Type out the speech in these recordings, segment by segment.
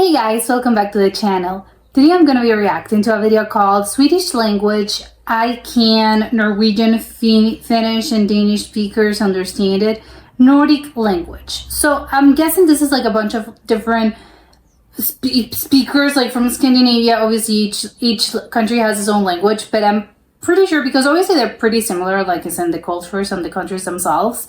Hey guys, welcome back to the channel. Today I'm going to be reacting to a video called Swedish language. I can Norwegian, Finnish and Danish speakers understand it. Nordic language. So I'm guessing this is like a bunch of different speakers like from Scandinavia. Obviously each country has its own language, but I'm pretty sure because obviously they're pretty similar, like it's in the cultures and the countries themselves.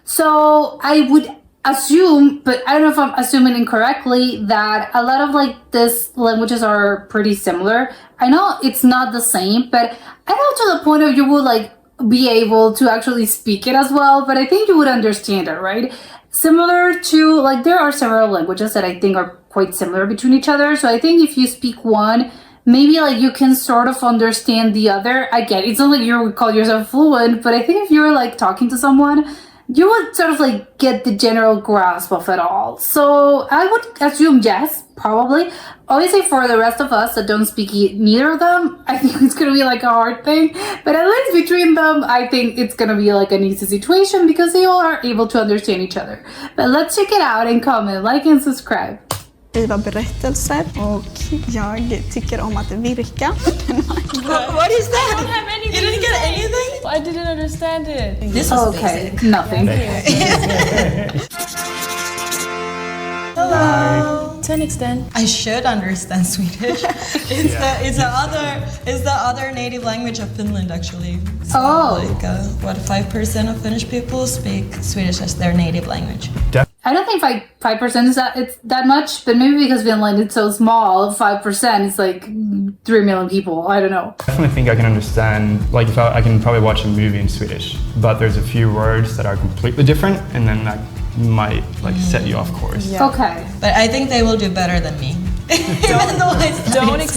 So I would assume, but I don't know if I'm assuming incorrectly, that a lot of like these languages are pretty similar. I know it's not the same, but I know to the point of you would like be able to actually speak it as well, but I think you would understand it, right? Similar to, like, there are several languages that I think are quite similar between each other. So I think if you speak one, maybe like you can sort of understand the other. I get it. It's not like you would call yourself fluent, but I think if you're like talking to someone, you would sort of like get the general grasp of it all. So I would assume yes, probably. Obviously for the rest of us that don't speak neither of them, I think it's gonna be like a hard thing. But at least between them, I think it's gonna be like an easy situation because they all are able to understand each other. But let's check it out and comment, like and subscribe. Skriva berättelser och jag tycker om att virka. What is that? I don't have anything. You didn't get anything? I didn't understand it. This is Okay, basic. nothing. Hello. To an extent. I should understand Swedish. It's the other native language of Finland actually. So like what 5% of Finnish people speak Swedish as their native language. I don't think 5% is that much, but maybe because Finland is so small, 5% is like 3 million people. I don't know. I definitely think I can understand, like if I can probably watch a movie in Swedish, but there's a few words that are completely different, and then that might like set you off course. Yeah. Okay. But I think they will do better than me.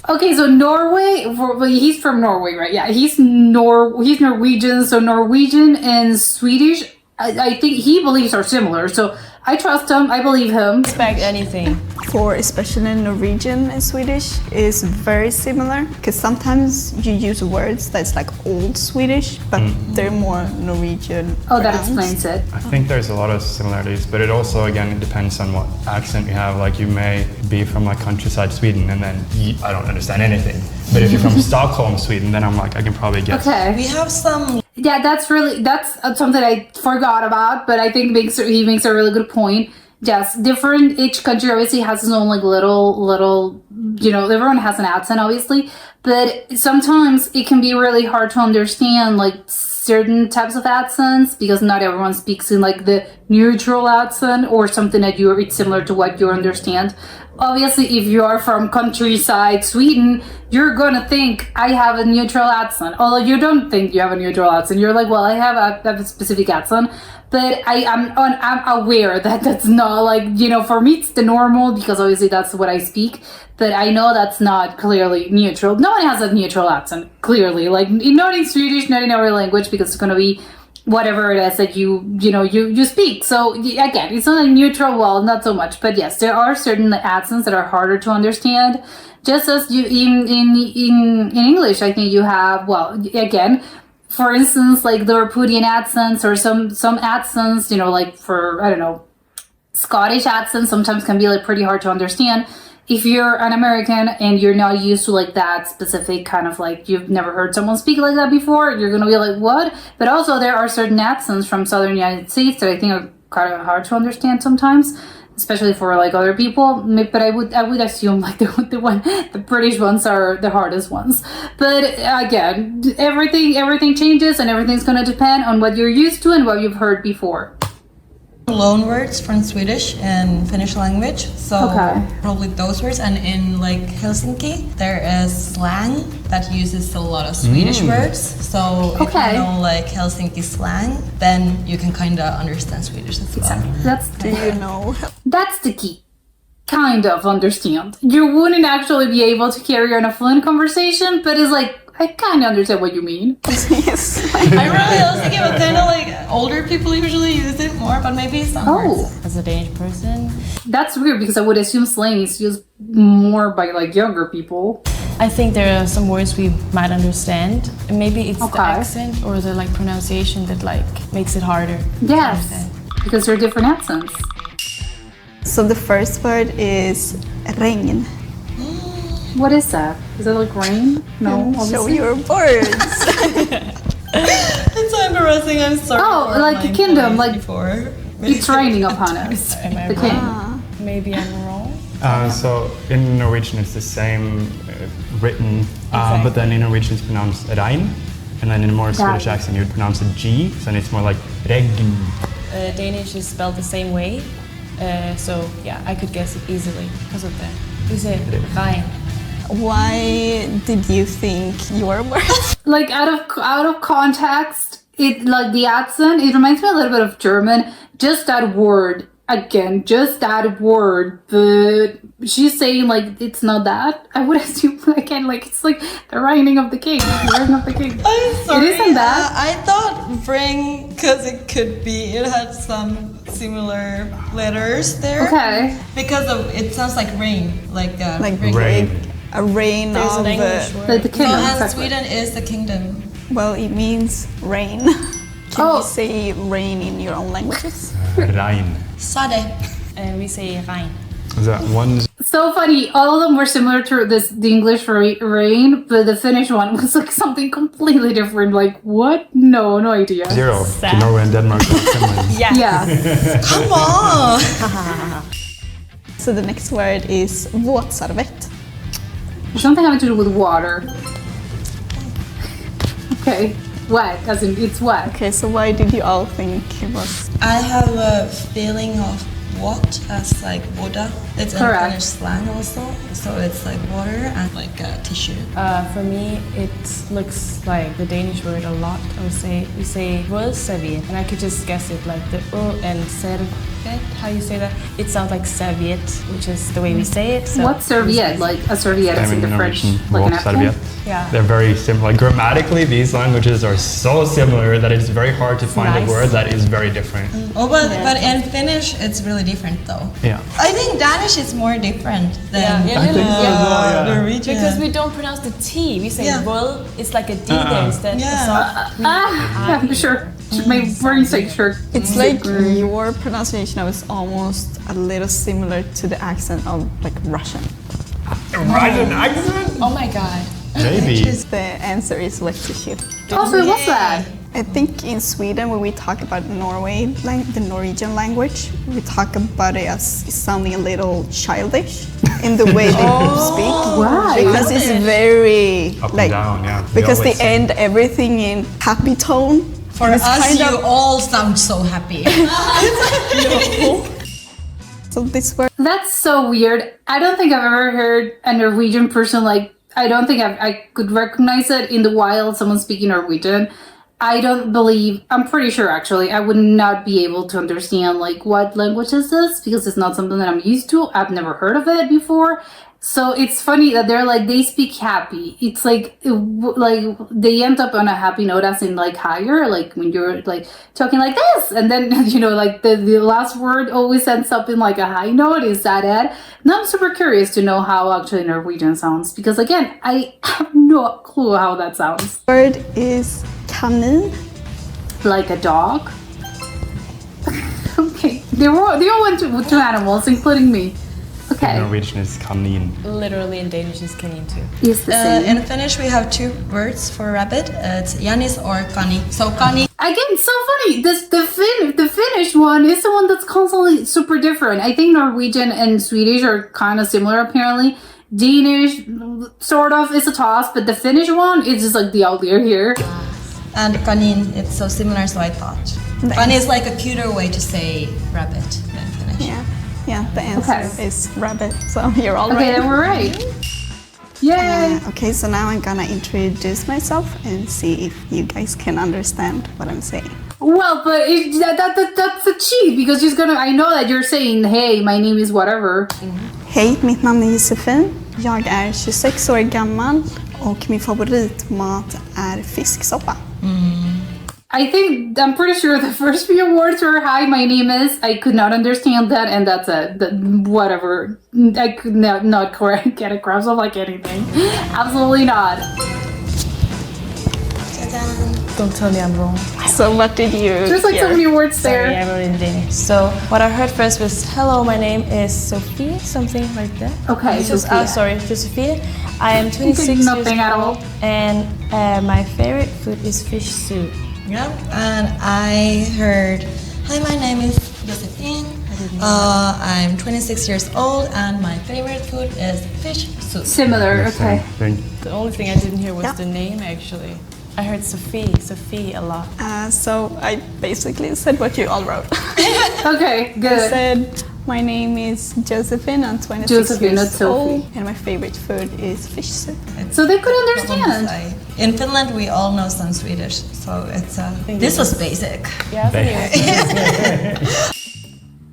Okay, so Norway, he's from Norway, right? Yeah, he's Norwegian, so Norwegian and Swedish, I think he believes are similar, so I trust him, I believe him. Expect anything. For especially Norwegian and Swedish is very similar because sometimes you use words that's like old Swedish, but they're more Norwegian. Oh, that pronounced. explains it. I think there's a lot of similarities, but it also, again, it depends on what accent you have. Like you may be from like countryside Sweden and then I don't understand anything. But if you're from Stockholm, Sweden, then I'm like, I can probably get. Okay. We have some. Yeah, that's something I forgot about, but I think he makes a really good point. Yes, each country obviously has its own like little, you know, everyone has an accent obviously, but sometimes it can be really hard to understand like certain types of accents because not everyone speaks in like the neutral accent or something that it's similar to what you understand. Obviously, if you are from countryside Sweden, you're gonna think I have a neutral accent. Although you don't think you have a neutral accent, you're like, well, I have a specific accent. But I'm aware that that's not like, you know, for me it's the normal because obviously that's what I speak. But I know that's not clearly neutral. No one has a neutral accent, clearly. Like not in Swedish, not in every language, because it's gonna be whatever it is that you speak. So again, it's not a neutral, well, not so much, but yes, there are certain accents that are harder to understand. Just as you in English, I think you have, well, again, for instance, like the Repudian accents or some accents, you know, like for, I don't know, Scottish accents sometimes can be like pretty hard to understand. If you're an American and you're not used to like that specific kind of like, you've never heard someone speak like that before, you're gonna be like, what? But also there are certain accents from Southern United States that I think are kind of hard to understand sometimes, especially for like other people. But I would assume like the British ones are the hardest ones. But again, everything changes and everything's gonna depend on what you're used to and what you've heard before. Loan words from Swedish and Finnish language, so probably those words. And in like Helsinki, there is slang that uses a lot of Swedish words. So if you know like Helsinki slang, then you can kind of understand Swedish as well. That's the key. Kind of understand. You wouldn't actually be able to carry on a fluent conversation, but it's like, I kind of understand what you mean. Yes. I really was thinking, but kind of like older people usually use it more, but maybe some words. As a Danish person. That's weird because I would assume slang is used more by like younger people. I think there are some words we might understand. Maybe it's the accent or the like pronunciation that like makes it harder. Yes, because they're different accents. So the first word is regn. What is that? Is that like rain? No. Show obviously. your words. It's so embarrassing. I'm sorry. Oh, for like my a kingdom, voice like before. it's raining upon us. Am I The wrong? king. Maybe I'm wrong. So in Norwegian it's the same written, but then in Norwegian it's pronounced rein, and then in a more Swedish Rein. accent you would pronounce a G, so then it's more like regn. Danish is spelled the same way, so yeah, I could guess it easily because of that. We say rein. Why did you think your words? Like out of context, it like the accent. It reminds me a little bit of German. Just that word again, just that word. But she's saying like it's not that. I would assume again like it's like the reigning of the king. The reigning of the king. I'm sorry. It isn't that. I thought bring because it could be. It had some similar letters there. Okay. Because of it sounds like rain, like Like Rain. a reign There's of an English word. Like the So kingdom. and exactly. Sweden is the kingdom. well, it means rain. Can Oh. you say rain in your own languages? Rein. Sade. And we say rein. Is that one? So funny. All of them were similar to the English rain, but the Finnish one was like something completely different. Like what? No idea. 0 to Sad. Norway and Denmark and Finland. Yeah. Yeah. Come on. So the next word is våtservett. There's something having to do with water. Okay. Wet, as in it's wet. Okay, so why did you all think it was? I have a feeling of what as like voda. It's in Correct. Finnish slang also. So it's like water and like a tissue. For me, it looks like the Danish word a lot. I would say we say vådserviet, and I could just guess it like the and servet. How you say that? It sounds like serviette, which is the way we say it. So What's serviette? Like a serviette is in the French, like an napkin? Serviette. Yeah. They're very similar. Like, grammatically, these languages are so similar that it's very hard to find Nice. a word that is very different. Oh, but in Finnish it's really different though. Yeah. I think Danish is more different than Yeah, I think so as well, yeah. Norwegian. Because we don't pronounce the T. We say Yeah. vol. It's like a D there instead. Yeah. So Yeah, I'm sure. My brain's like sure. It's like your pronunciation was almost a little similar to the accent of like Russian. Russian accent? oh my god. Maybe. The answer is wet tissue. Also, what's that? I think in Sweden, when we talk about Norway, the Norwegian language, we talk about it as sounding a little childish in the way they speak. Why? Because it's very Up like and down, yeah. because they always say- end everything in happy tone. For It's us, kind you of- all sound so happy. So this word, That's so weird. I don't think I've ever heard a Norwegian person like. I don't think I could recognize it in the wild. Someone speaking Norwegian. I don't believe. I'm pretty sure actually. I would not be able to understand like what language is this because it's not something that I'm used to. I've never heard of it before. So it's funny that they're like they speak happy. It's like they end up on a happy note as in like higher, like when you're like talking like this, and then like the last word always ends up in like a high note. Is that it? Now I'm super curious to know how actually Norwegian sounds because again I have no clue how that sounds. word is kanin. Like a dog. Okay, they all went to animals, including me. Okay, Norwegian is kanin. Literally in Danish is kanin too. it's the same. In Finnish, we have two words for rabbit. It's janis or kani. So kani. Again, so funny. The Finnish one is the one that's constantly super different. I think Norwegian and Swedish are kind of similar apparently. Danish sort of is a toss, but the Finnish one is just like the outlier here. And kanin, it's so similar, so I thought. Kani is like a cuter way to say rabbit in Finnish. Yeah, the answer Okay. is rabbit. So you're all Okay, right. then we're right. Yay! Okay, so now I'm gonna introduce myself and see if you guys can understand what I'm saying. Well, but that's a cheat because she's gonna. I know that you're saying, "Hey, my name is whatever." Hej, mitt namn är Josefin. Jag är 26 år gammal och min favoritmat är fisksoppa. I think I'm pretty sure the first few words were "Hi, my name is." I could not understand that, and that's it. Whatever. I could not get a grasp of like anything. Absolutely not. Ta-da. Don't tell me I'm wrong. So what did you There's like so hear? many words Sorry, there. I wrote it in Danish. So what I heard first was, hello, my name is Sophie, something like that. Okay, It's just, Sophia. sorry, just Sophia. I am 26 years Nothing at all. old, and my favorite food is fish soup. Yeah, and I heard, hi, my name is Josephine. I'm 26 years old, and my favorite food is fish soup. Similar, The same okay. thing. The only thing I didn't hear was Yeah. the name, actually. I heard Sophie a lot. So I basically said what you all wrote. Okay, I good. said, my name is Josephine, I'm 26 Josephine, not years Sophie. old, and my favorite food is fish soup. So they could Problem understand. is in Finland, we all know some Swedish, so it's this was basic. Yeah, I think it was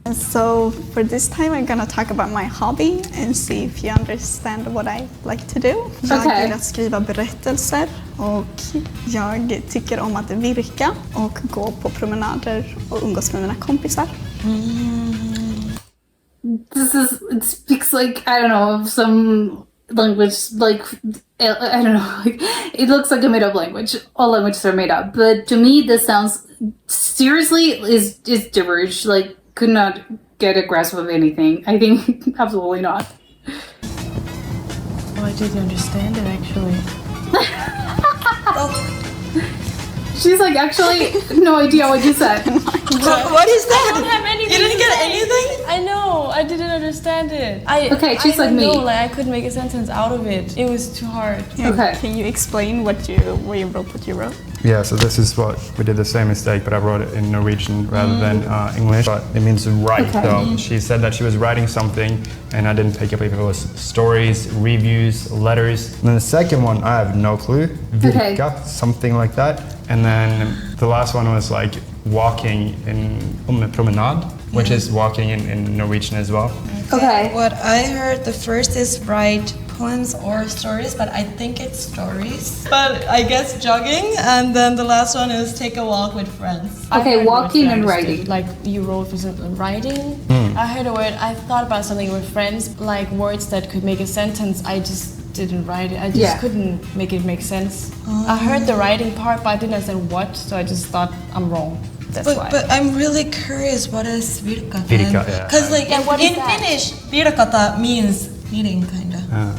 And so for this time I'm gonna talk about my hobby and see if you understand what I like to do. Jag Okay. gillar att skriva berättelser och jag tycker om att virka och gå på promenader och umgås med mina kompisar. It speaks like, I don't know, some language, like, I don't know, like, it looks like a made up language. All languages are made up. But to me, this sounds, seriously, is gibberish. Like, could not get a grasp of anything. I think absolutely not. Oh, I didn't understand it, actually. She's like, actually, no idea what you said. What is that? I don't have anything You didn't to get say. anything? I know, I didn't understand it. Okay, she's I like don't me. know, like I couldn't make a sentence out of it. It was too hard. Okay. Can you explain what you wrote, what you wrote? Yeah, so this is what we did the same mistake, but I wrote it in Norwegian rather than English. But it means write. Okay. So she said that she was writing something, and I didn't pick up if it was stories, reviews, letters. And then the second one, I have no clue. Virka, something like that. And then the last one was like walking in promenade, which is walking in Norwegian as well. Okay. What I heard, the first is write poems or stories, but I think it's stories. But I guess jogging, and then the last one is take a walk with friends. Okay, I heard walking words and that I writing. understood. Like you wrote for example, writing. I heard a word. I thought about something with friends, like words that could make a sentence. I just didn't write it. I just couldn't make it make sense. I heard the writing part, but I didn't understand what, so I just thought I'm wrong. That's why. But I'm really curious, what is virka? Virka, yeah. Because like what in is that? Finnish, virkata means knitting, kinda.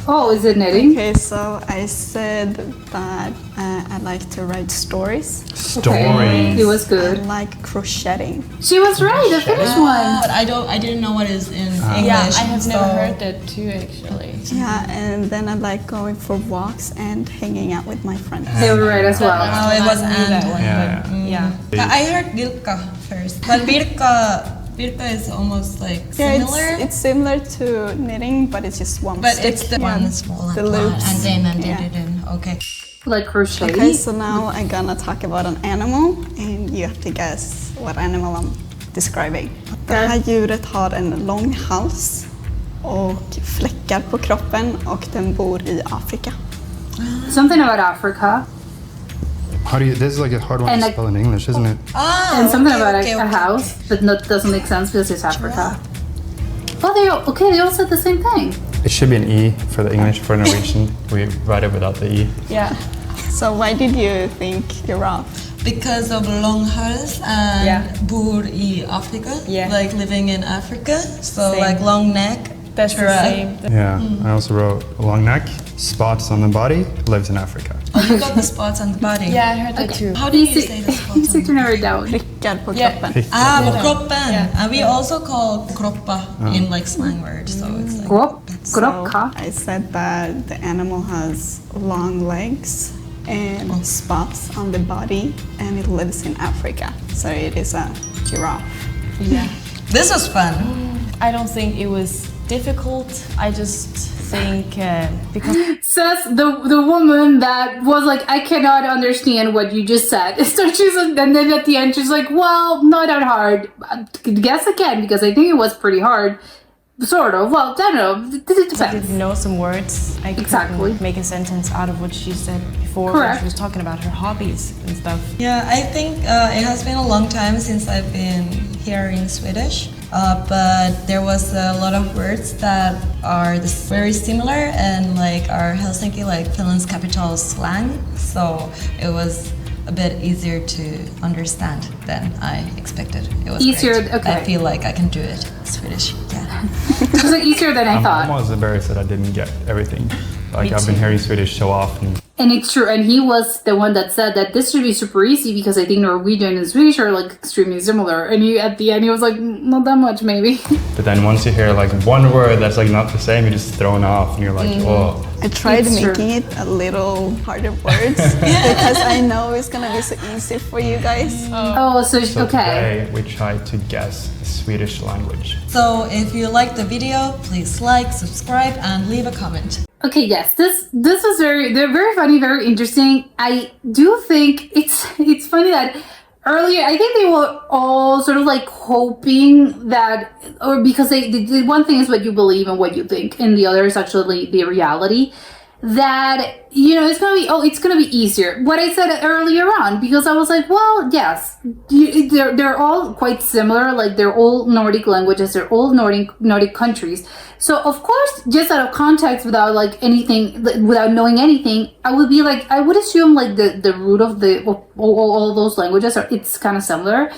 Oh, is it knitting? Okay, so I said that I like to write stories. Stories. It was I good. like crocheting. She was right, the Finnish one. But I didn't know what is in English. yeah, I have never so- heard that too, actually. Yeah, and then I like going for walks and hanging out with my friends. They were right as well. Oh, it was I knew that and. one, Yeah, but yeah. I heard virka first, but virka is almost like Yeah, similar. it's similar to knitting, but it's just one but stick. it's the Yeah. one small The and loops. and Yeah. then okay. Like crochet. Okay, so now I'm gonna talk about an animal and you have to guess what animal I'm describing. Det här djuret har en lång hals och fläckar på kroppen och den bor i Afrika. Something about Africa. How do you? This is like a hard one And to like- spell in English, isn't it? And something about a house, but doesn't make sense because it's Africa. Oh, they all said the same thing. It should be an E for the English. For Norwegian, we write it without the E. Yeah. So why did you think you're wrong? Because of longhals and Yeah. bor i Africa, Yeah. like living in Africa. So Same. like long neck. That's the giraffe. same. Yeah, I also wrote a long neck, spots on the body, lives in Africa. Oh, you got the spots on the body. Yeah, I heard that too. How do you Easy, say the spots? easy to narrow it down. Prickar på Yeah. kroppen. Ah, Yeah. kroppen. Yeah. And we also call kroppa in like slang words. So it's like Gropka. I said that the animal has long legs and spots on the body and it lives in Africa. So it is a giraffe. Yeah. this was fun. I don't think it was difficult. I just think because Says the woman that was like, I cannot understand what you just said. So she's like, and then at the end she's like, well, not that hard. Guess again because I think it was pretty hard. Sort of. Well, I don't know. It I depends. didn't know some words. I Exactly. couldn't make a sentence out of what she said before. Correct. When she was talking about her hobbies and stuff. Yeah, I think it has been a long time since I've been hearing Swedish. But there was a lot of words that are very similar and like are Helsinki, like Finland's capital slang. So it was a bit easier to understand than I expected. It was Easier, great. okay. I feel like I can do it Swedish. Yeah. It was like easier than I I'm thought. almost embarrassed that I didn't get everything. Like Me I've been too. hearing Swedish so often. And it's true. And he was the one that said that this should be super easy because I think Norwegian and Swedish are like extremely similar. And he, at the end, he was like, not that much, maybe. But then once you hear like one word that's like not the same, you're just thrown off and you're like, oh. I tried It's true. making it a little harder words because I know it's gonna be so easy for you guys. Oh, so So okay. today we tried to guess the Swedish language. So if you liked the video, please like, subscribe, and leave a comment. Okay, yes, this was they're very funny, very interesting. I do think it's funny that earlier I think they were all sort of like hoping that, or because the one thing is what you believe and what you think, and the other is actually the reality. That it's gonna be easier. What I said earlier on, because I was like, well, yes, they're all quite similar. Like they're all Nordic languages, they're all Nordic countries. So of course, just out of context, without like anything, without knowing anything, I would assume like the root of all those languages it's kind of similar.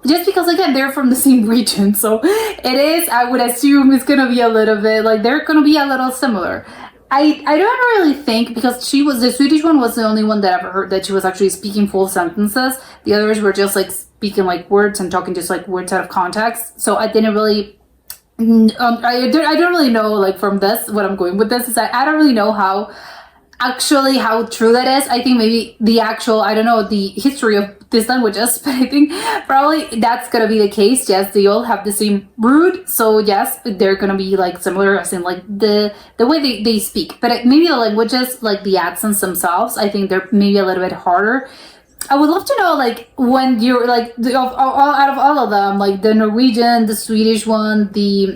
Just because again they're from the same region, so it is. I would assume it's gonna be a little bit like they're gonna be a little similar. I don't really think, because the Swedish one was the only one that I've ever heard that she was actually speaking full sentences. The others were just like speaking like words and talking just like words out of context. So I didn't really, I don't really know, like from this, what I'm going with this is that I don't really know how true that is. I think maybe I don't know the history of these languages, but I think probably that's gonna be the case. Yes, they all have the same root, so yes, they're gonna be like similar as in like the way they speak. But maybe the languages, like the accents themselves, I think they're maybe a little bit harder. I would love to know, like, when you're like out of all of them, like the Norwegian, the Swedish one, the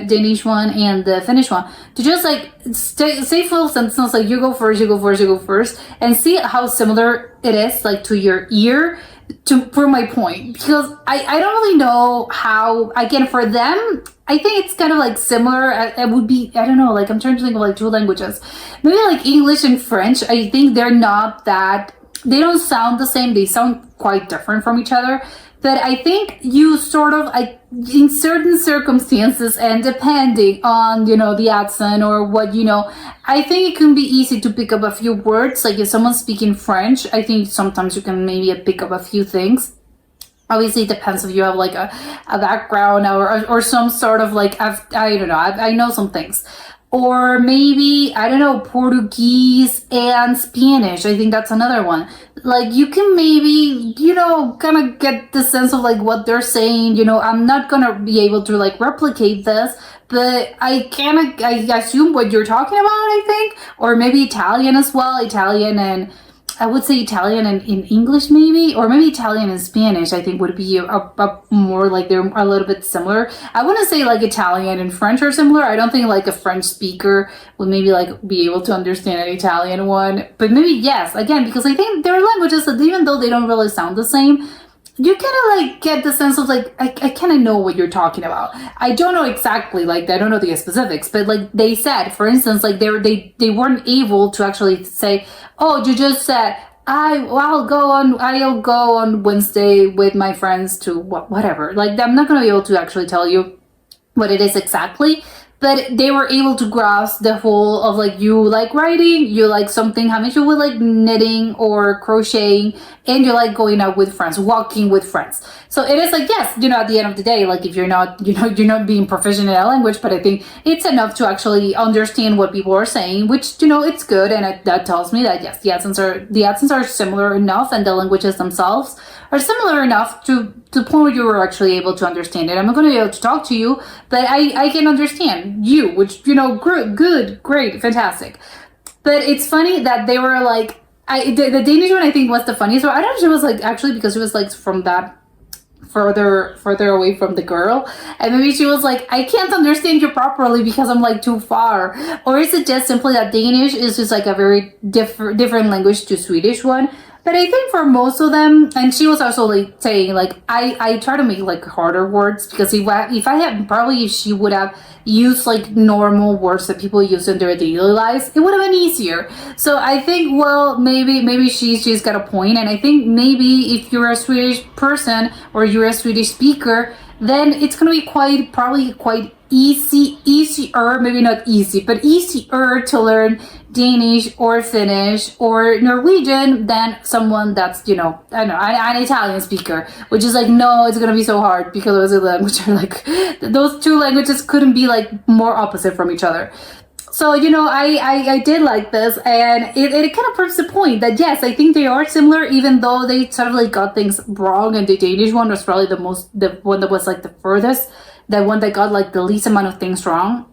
Danish one, and the Finnish one, to just like say full sentences, like you go first, and see how similar it is, like to your ear, to prove my point. Because I don't really know how. Again, for them, I think it's kind of like similar. It would be, I don't know, like I'm trying to think of like two languages, maybe like English and French. I think they're not that. They don't sound the same. They sound quite different from each other. But I think you sort of, in certain circumstances and depending on, the accent or what, I think it can be easy to pick up a few words. Like if someone's speaking French, I think sometimes you can maybe pick up a few things. Obviously, it depends if you have like a background or some sort of like, I don't know, I know some things. Or maybe, I don't know, Portuguese and Spanish. I think that's another one. Like, you can maybe, kind of get the sense of, like, what they're saying. I'm not going to be able to, like, replicate this. But I assume what you're talking about, I think. Or maybe Italian as well. Italian and... I would say Italian and in English maybe, or maybe Italian and Spanish I think would be a more like they're a little bit similar. I wouldn't say like Italian and French are similar. I don't think like a French speaker would maybe like be able to understand an Italian one. But maybe yes, again, because I think there are languages that even though they don't really sound the same, you kind of like get the sense of like, I kind of know what you're talking about. I don't know exactly, like I don't know the specifics, but like they said, for instance, like they weren't able to actually say, oh, you just said, I'll go on Wednesday with my friends to whatever. Like I'm not going to be able to actually tell you what it is exactly. But they were able to grasp the whole of like you like writing, you like something having to do with like knitting or crocheting, and you like going out with friends, walking with friends. So it is like, yes, at the end of the day, like if you're not, you're not being proficient in a language, but I think it's enough to actually understand what people are saying, which, it's good. And that tells me that yes, the accents are similar enough, and the languages themselves are similar enough to the point where you were actually able to understand it. I'm not going to be able to talk to you, but I can understand you, which, good, great, fantastic. But it's funny that they were like, the Danish one I think was the funniest one. I don't know if she was like, actually because she was like from that further away from the girl, and maybe she was like, I can't understand you properly because I'm like too far. Or is it just simply that Danish is just like a very different language to Swedish one? But I think for most of them, and she was also like saying like I try to make like harder words because if I had probably if she would have used like normal words that people use in their daily lives, it would have been easier. So I think well maybe she's got a point, and I think maybe if you're a Swedish person or you're a Swedish speaker, then it's gonna be probably quite easier, maybe not easy, but easier to learn Danish or Finnish or Norwegian than someone that's, I don't know, an Italian speaker, which is like, no, it's gonna be so hard because those are the language are like, those two languages couldn't be like more opposite from each other. So, I did like this, and it kind of proves the point that yes, I think they are similar, even though they sort of like got things wrong, and the Danish one was probably the one that was like the furthest, the one that got like the least amount of things wrong,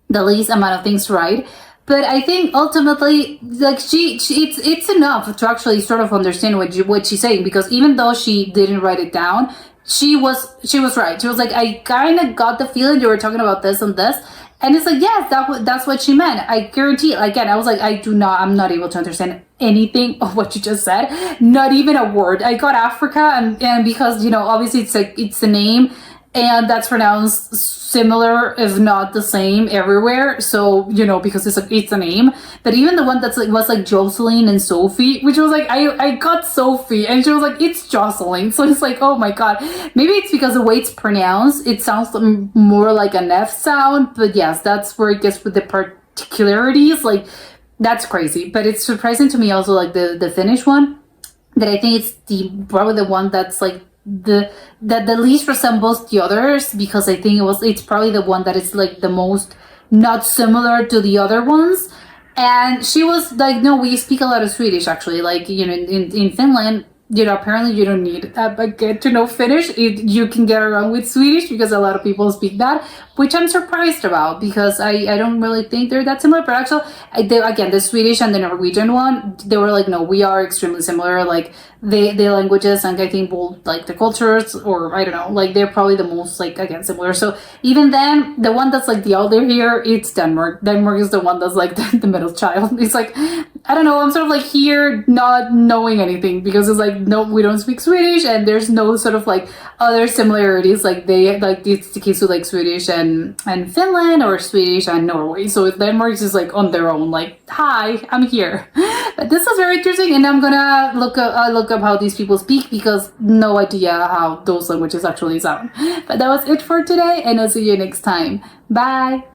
the least amount of things right. But I think ultimately, like it's enough to actually sort of understand what she's saying, because even though she didn't write it down, she was right. She was like, I kind of got the feeling you were talking about this and this. And it's like, yes, that's what she meant. I guarantee. Again, I was like, I'm not able to understand anything of what you just said. Not even a word. I got Africa, and because, obviously it's the name, and that's pronounced similar, if not the same, everywhere. So, because it's a name. But even the one that's like was like Jocelyn and Sophie, which was like, I got Sophie, and she was like, it's Jocelyn. So it's like, oh my god. Maybe it's because the way it's pronounced, it sounds more like an F sound. But yes, that's where it gets with the particularities. Like, that's crazy. But it's surprising to me also, like the Finnish one, that I think it's probably the one that's like that the least resembles the others, because I think it's probably the one that is like the most not similar to the other ones. And she was like, no, we speak a lot of Swedish actually, like, in Finland, apparently you don't need a baguette to know Finnish. You can get around with Swedish because a lot of people speak that, which I'm surprised about, because I don't really think they're that similar. But actually, again, the Swedish and the Norwegian one, they were like, no, we are extremely similar. Like the languages, and I think both like the cultures, or I don't know, like they're probably the most like, again, similar. So even then, the one that's like the elder here, it's Denmark. Denmark is the one that's like the middle child. It's like, I don't know, I'm sort of like here not knowing anything, because it's like, no, we don't speak Swedish, and there's no sort of like other similarities like it's the case with like Swedish and Finland, or Swedish and Norway. So Denmark is just like on their own, like, hi, I'm here. But this is very interesting, and I'm gonna look up how these people speak, because no idea how those languages actually sound. But that was it for today, and I'll see you next time. Bye.